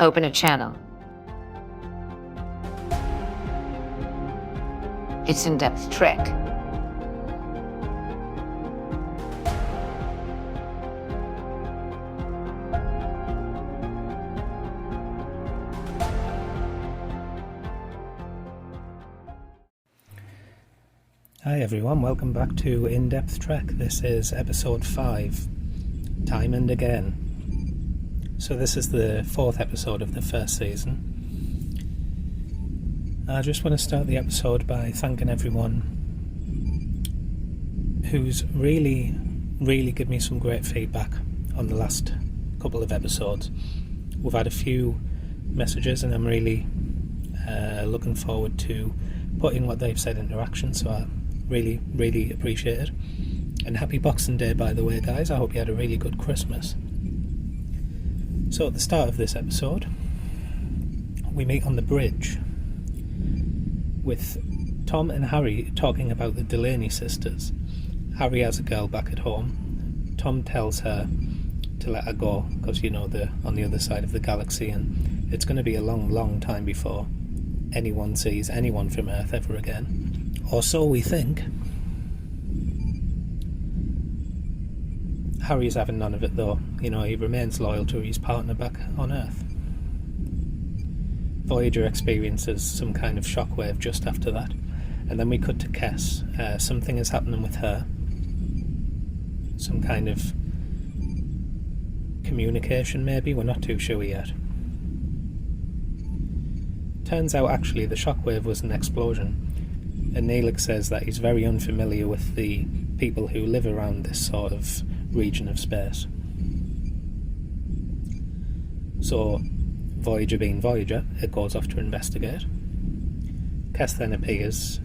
Open a channel. It's in-depth Trek. Hi everyone, welcome back to In-Depth Trek. This is episode 5, Time and Again. So this is the 4th episode of the first season. I just want to start the episode by thanking everyone who's really given me some great feedback on the last couple of episodes. We've had a few messages and I'm really looking forward to putting what they've said into action, so I really appreciate it. And happy Boxing Day, by the way, guys. I hope you had a really good Christmas. So at the start of this episode, we meet on the bridge with Tom and Harry talking about the Delaney sisters. Harry has a girl back at home. Tom tells her to let her go because, you know, they're on the other side of the galaxy and it's going to be a long time before anyone sees anyone from Earth ever again. Or so we think. Harry's having none of it though. You know, he remains loyal to his partner back on Earth. Voyager experiences some kind of shockwave just after that. And then we cut to Kes. Something is happening with her. Some kind of communication maybe, we're not too sure yet. Turns out actually the shockwave was an explosion. And Neelix says that he's very unfamiliar with the people who live around this sort of region of space. So, Voyager being Voyager, it goes off to investigate. Kes then appears,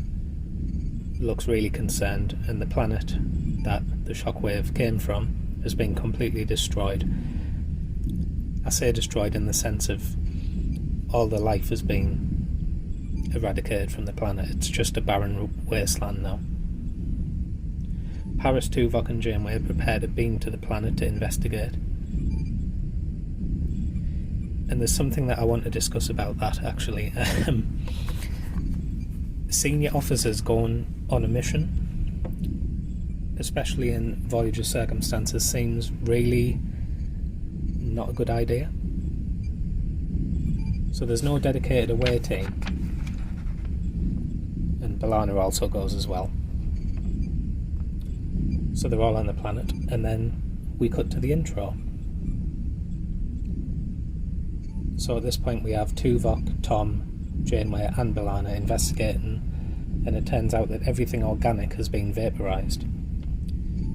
looks really concerned, and the planet that the shockwave came from has been completely destroyed. I say destroyed in the sense of all the life has been eradicated from the planet. It's just a barren wasteland now. Paris, Tuvok and Janeway prepare to beam to the planet to investigate. And there's something that I want to discuss about that actually. Senior officers going on a mission, especially in Voyager circumstances, seems really not a good idea. So there's no dedicated away team. And B'Elanna also goes as well. So they're all on the planet, and then we cut to the intro. So at this point we have Tuvok, Tom, Janeway and B'Elanna investigating, and it turns out that everything organic has been vaporized.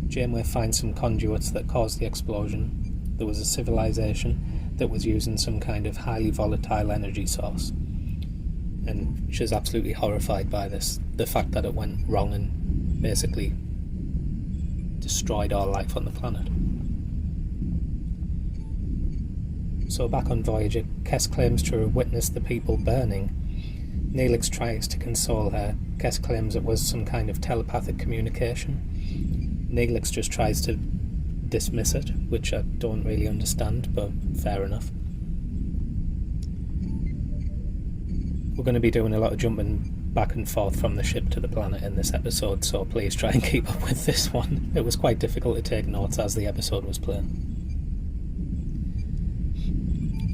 Janeway finds some conduits that caused the explosion. There was a civilization that was using some kind of highly volatile energy source. And she's absolutely horrified by this, the fact that it went wrong and basically destroyed all life on the planet. So back on Voyager, Kes claims to have witnessed the people burning. Neelix tries to console her. Kes claims it was some kind of telepathic communication. Neelix just tries to dismiss it, which I don't really understand, but fair enough. We're going to be doing a lot of jumping back and forth from the ship to the planet in this episode, so please try and keep up with this one. It was quite difficult to take notes as the episode was playing.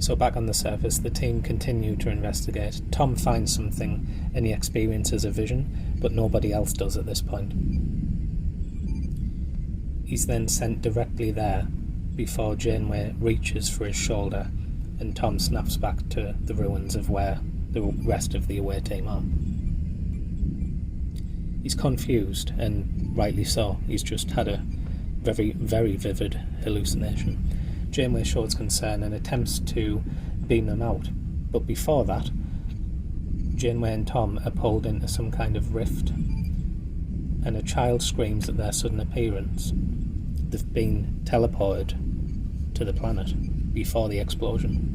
So back on the surface, the team continue to investigate. Tom finds something and he experiences a vision, but nobody else does at this point. He's then sent directly there before Janeway reaches for his shoulder and Tom snaps back to the ruins of where the rest of the away team are. He's confused, and rightly so. He's just had a very vivid hallucination. Janeway shows concern and attempts to beam them out, but before that, Janeway and Tom are pulled into some kind of rift, and a child screams at their sudden appearance. They've been teleported to the planet before the explosion.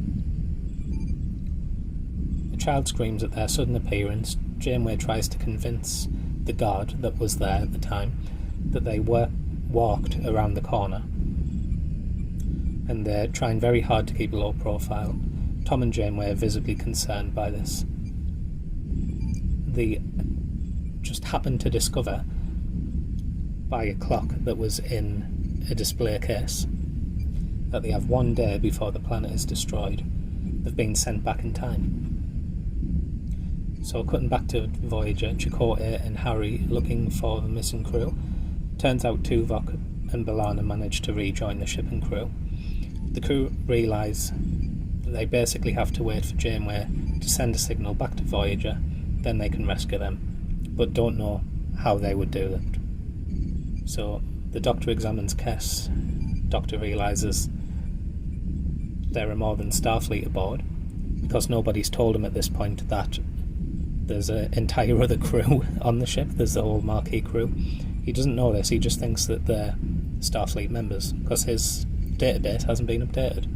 The child screams at their sudden appearance. Janeway tries to convince the guard that was there at the time that they walked around the corner, and they're trying very hard to keep a low profile. Tom and Janeway are visibly concerned by this. They just happen to discover by a clock that was in a display case that they have one day before the planet is destroyed. They've been sent back in time. So cutting back to Voyager, Chakotay and Harry looking for the missing crew. Turns out Tuvok and B'Elanna managed to rejoin the ship and crew. The crew realise that they basically have to wait for Janeway to send a signal back to Voyager, then they can rescue them, but don't know how they would do that. So the Doctor examines Kes. Doctor realises there are more than Starfleet aboard, because nobody's told him at this point that there's an entire other crew on the ship. There's the whole Marquee crew. He doesn't know this, he just thinks that they're Starfleet members, because his database hasn't been updated.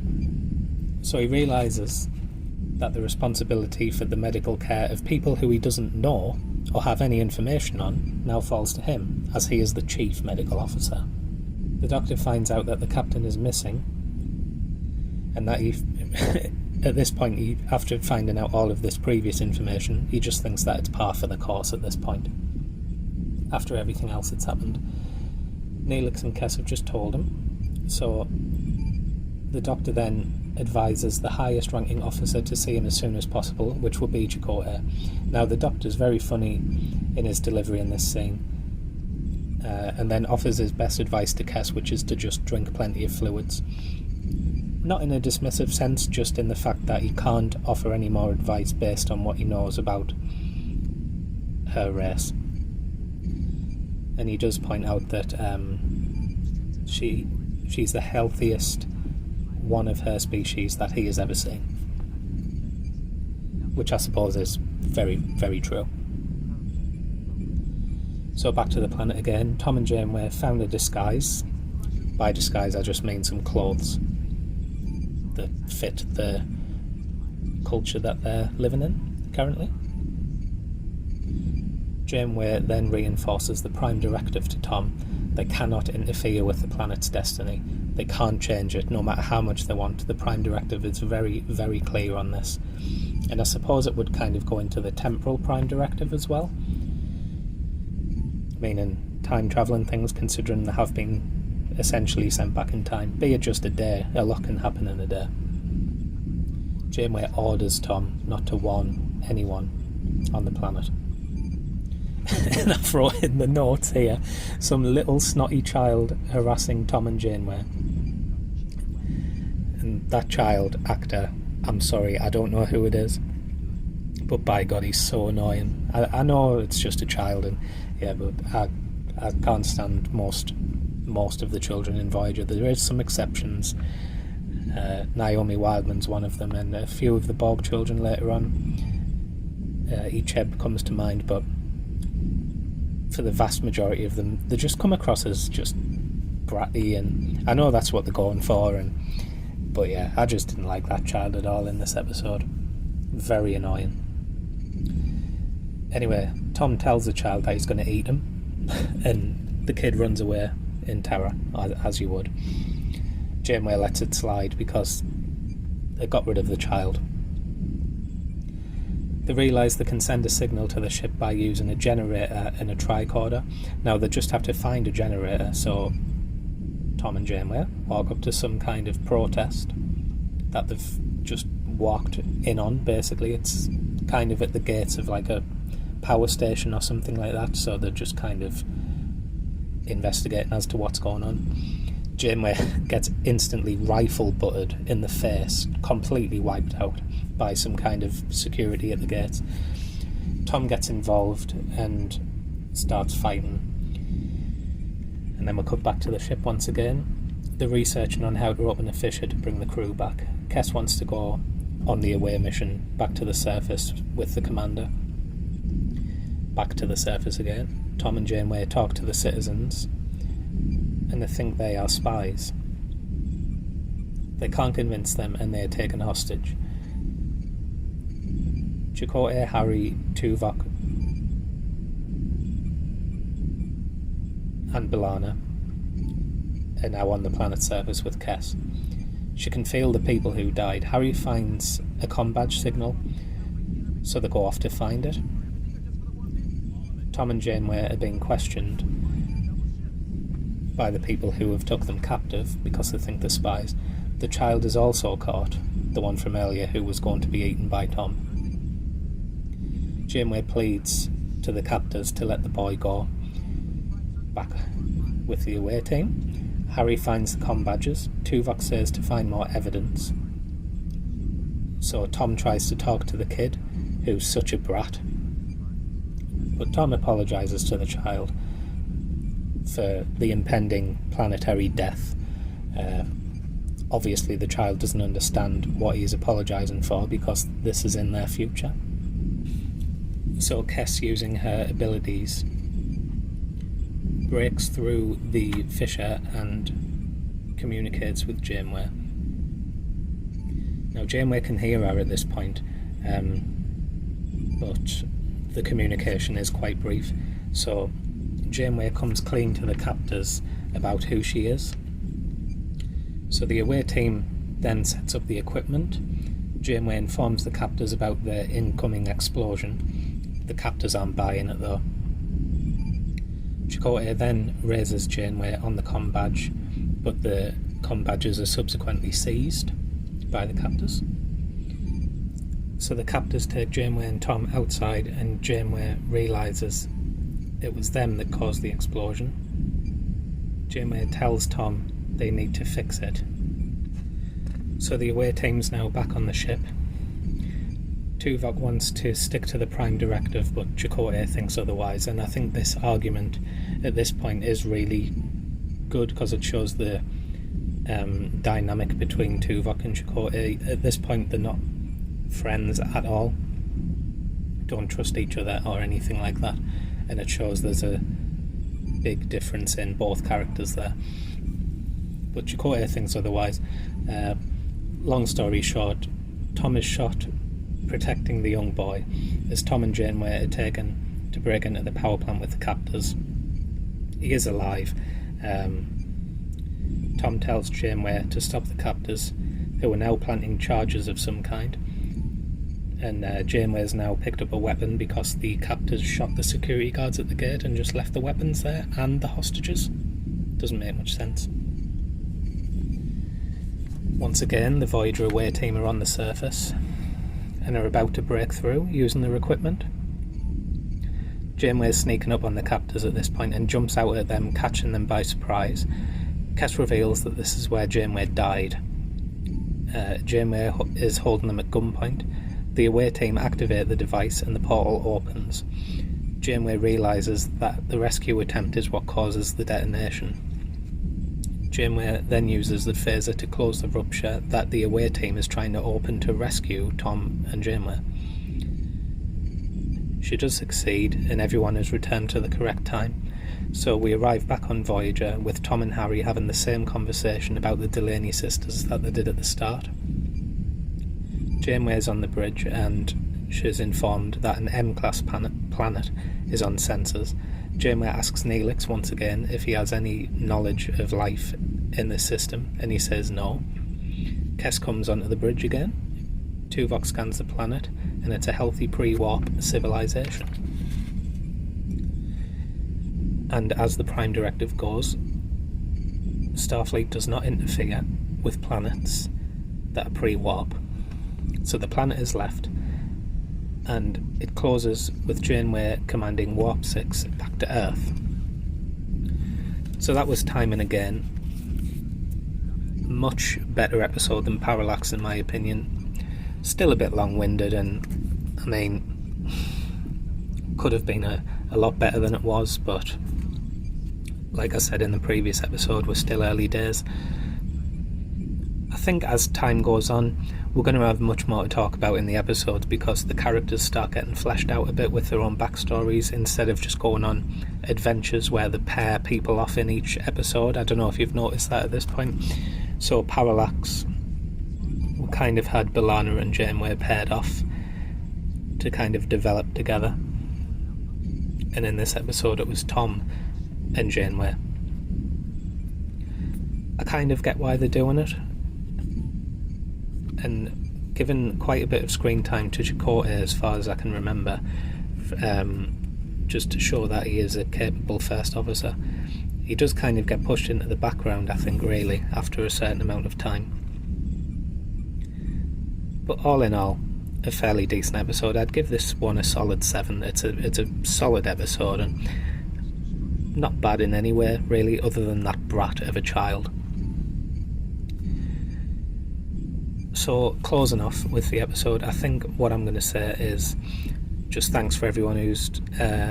So he realises that the responsibility for the medical care of people who he doesn't know or have any information on now falls to him, as he is the chief medical officer. The Doctor finds out that the captain is missing, and that he, at this point, after finding out all of this previous information, he just thinks that it's par for the course at this point, after everything else that's happened. Neelix and Kes have just told him, so the Doctor then advises the highest ranking officer to see him as soon as possible, which will be Chakotay. Now the Doctor's very funny in his delivery in this scene, and then offers his best advice to Kes, which is to just drink plenty of fluids. Not in a dismissive sense, just in the fact that he can't offer any more advice based on what he knows about her race. And he does point out that she's the healthiest one of her species that he has ever seen, which I suppose is very, very true. So back to the planet again. Tom and Janeway found a disguise. By disguise I just mean some clothes that fit the culture that they're living in currently. Janeway then reinforces the Prime Directive to Tom. They cannot interfere with the planet's destiny. They can't change it, no matter how much they want. The Prime Directive is very, very clear on this. And I suppose it would kind of go into the temporal Prime Directive as well. Meaning time-travelling things, considering they have been essentially sent back in time. Be it just a day, a lot can happen in a day. Janeway orders Tom not to warn anyone on the planet. And I wrote in the notes here, some little snotty child harassing Tom and Janeway. And that child actor, I'm sorry, I don't know who it is, but by God, he's so annoying. I know it's just a child, and yeah, but I can't stand most of the children in Voyager. There is some exceptions. Naomi Wildman's one of them, and a few of the Borg children later on. Icheb comes to mind, but for the vast majority of them, they just come across as just bratty, and I know that's what they're going for, but yeah, I just didn't like that child at all in this episode. Very annoying. Anyway, Tom tells the child that he's going to eat him, and the kid runs away in terror, as you would. Janeway lets it slide because they got rid of the child. They realise they can send a signal to the ship by using a generator and a tricorder. Now they just have to find a generator, so Tom and Janeway walk up to some kind of protest that they've just walked in on, basically. It's kind of at the gates of like a power station or something like that, so they're just kind of investigating as to what's going on. Janeway gets instantly rifle butted in the face, completely wiped out by some kind of security at the gates. Tom gets involved and starts fighting. And then we'll cut back to the ship once again. They're researching on how to open a fissure to bring the crew back. Kes wants to go on the away mission back to the surface with the commander. Back to the surface again. Tom and Janeway talk to the citizens, and they think they are spies. They can't convince them, and they are taken hostage. Chakotay, Harry, Tuvok and B'Elanna are now on the planet's surface with Kes. She can feel the people who died. Harry finds a comm badge signal, so they go off to find it. Tom and Janeway are being questioned by the people who have took them captive because they think they're spies. The child is also caught, the one from earlier who was going to be eaten by Tom. Janeway pleads to the captors to let the boy go back with the away team. Harry finds the comm badges. Tuvok says to find more evidence. So Tom tries to talk to the kid, who's such a brat. But Tom apologises to the child for the impending planetary death. Obviously the child doesn't understand what he's apologising for because this is in their future. So Kes, using her abilities, breaks through the fissure and communicates with Janeway. Now Janeway can hear her at this point, but the communication is quite brief. So Janeway comes clean to the captors about who she is. So the away team then sets up the equipment. Janeway informs the captors about their incoming explosion. The captors aren't buying it though. Chakotay then raises Janeway on the comm badge, but the comm badges are subsequently seized by the captors. So the captors take Janeway and Tom outside, and Janeway realises it was them that caused the explosion. Janeway tells Tom they need to fix it. So the away team's now back on the ship. Tuvok wants to stick to the Prime Directive, but Chakotay thinks otherwise, and I think this argument at this point is really good because it shows the dynamic between Tuvok and Chakotay. At this point they're not friends at all, don't trust each other or anything like that, and it shows there's a big difference in both characters there. But Chakotay thinks otherwise. Long story short, Tom is shot protecting the young boy as Tom and Janeway are taken to break into the power plant with the captors. He is alive. Tom tells Janeway to stop the captors, who are now planting charges of some kind. And Janeway has now picked up a weapon because the captors shot the security guards at the gate and just left the weapons there and the hostages. Doesn't make much sense. Once again, the Voyager away team are on the surface and are about to break through using their equipment. Janeway is sneaking up on the captors at this point and jumps out at them, catching them by surprise. Kes reveals that this is where Janeway died. Janeway is holding them at gunpoint. The away team activate the device and the portal opens. Janeway realises that the rescue attempt is what causes the detonation. Janeway then uses the phaser to close the rupture that the away team is trying to open to rescue Tom and Janeway. She does succeed, and everyone is returned to the correct time. So we arrive back on Voyager with Tom and Harry having the same conversation about the Delaney sisters that they did at the start. Janeway is on the bridge and she's informed that an M-class planet is on sensors. Janeway asks Neelix once again if he has any knowledge of life in this system, and he says no. Kes comes onto the bridge again. Tuvok scans the planet, and it's a healthy pre-warp civilization. And as the Prime Directive goes, Starfleet does not interfere with planets that are pre-warp. So the planet is left, and it closes with Janeway commanding Warp 6 back to Earth. So that was time and again. Much better episode than Parallax in my opinion. Still a bit long-winded, and I mean, could have been a lot better than it was, but like I said in the previous episode, we're still early days. I think as time goes on, we're going to have much more to talk about in the episodes because the characters start getting fleshed out a bit with their own backstories instead of just going on adventures where they pair people off in each episode. I don't know if you've noticed that at this point. So Parallax, we kind of had B'Elanna and Janeway paired off to kind of develop together. And in this episode it was Tom and Janeway. I kind of get why they're doing it. And given quite a bit of screen time to Chakotay as far as I can remember, just to show that he is a capable first officer. He does kind of get pushed into the background, I think, really, after a certain amount of time. But all in all, a fairly decent episode. I'd give this one a solid 7. It's a solid episode, and not bad in any way, really, other than that brat of a child. So, closing off with the episode, I think what I'm going to say is just thanks for everyone who's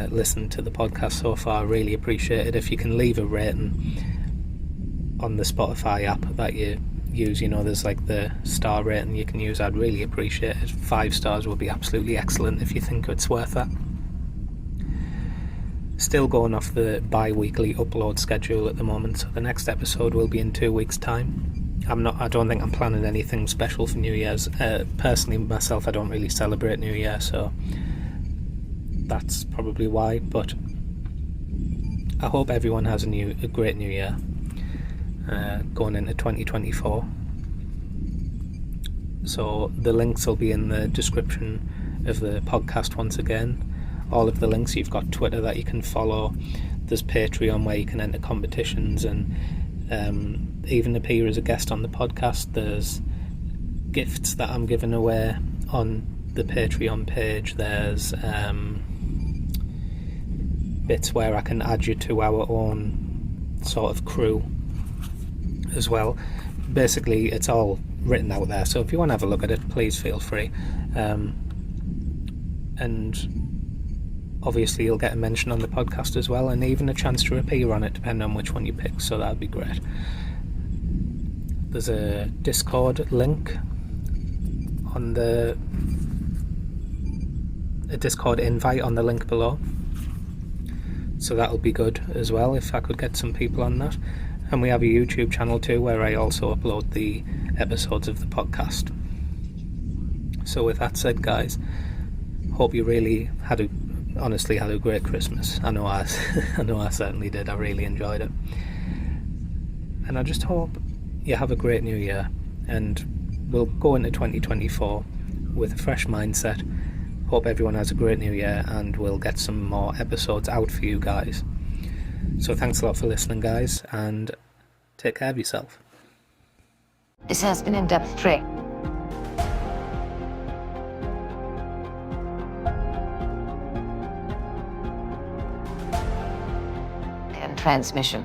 listened to the podcast so far. I really appreciate it. If you can leave a rating on the Spotify app that you use, there's like the star rating you can use, I'd really appreciate it. 5 stars would be absolutely excellent if you think it's worth that. Still going off the bi-weekly upload schedule at the moment, so the next episode will be in 2 weeks' time. I don't think I'm planning anything special for New Year's. Personally, myself, I don't really celebrate New Year, so that's probably why, but I hope everyone has a great New Year going into 2024. So the links will be in the description of the podcast once again. All of the links, you've got Twitter that you can follow, there's Patreon where you can enter competitions and even appear as a guest on the podcast. There's gifts that I'm giving away on the Patreon page. There's bits where I can add you to our own sort of crew as well. Basically, it's all written out there, so if you want to have a look at it, please feel free. And obviously you'll get a mention on the podcast as well, and even a chance to appear on it depending on which one you pick, so that'd be great. There's a Discord link on a Discord invite on the link below, so that'll be good as well if I could get some people on that. And we have a YouTube channel too where I also upload the episodes of the podcast. So with that said, guys, hope you really honestly had a great Christmas. I know I certainly did. I really enjoyed it, and I just hope you have a great New Year, and we'll go into 2024 with a fresh mindset. Hope everyone has a great New Year, and we'll get some more episodes out for you guys. So thanks a lot for listening, guys, and take care of yourself. This has been In-Depth Trek. And transmission.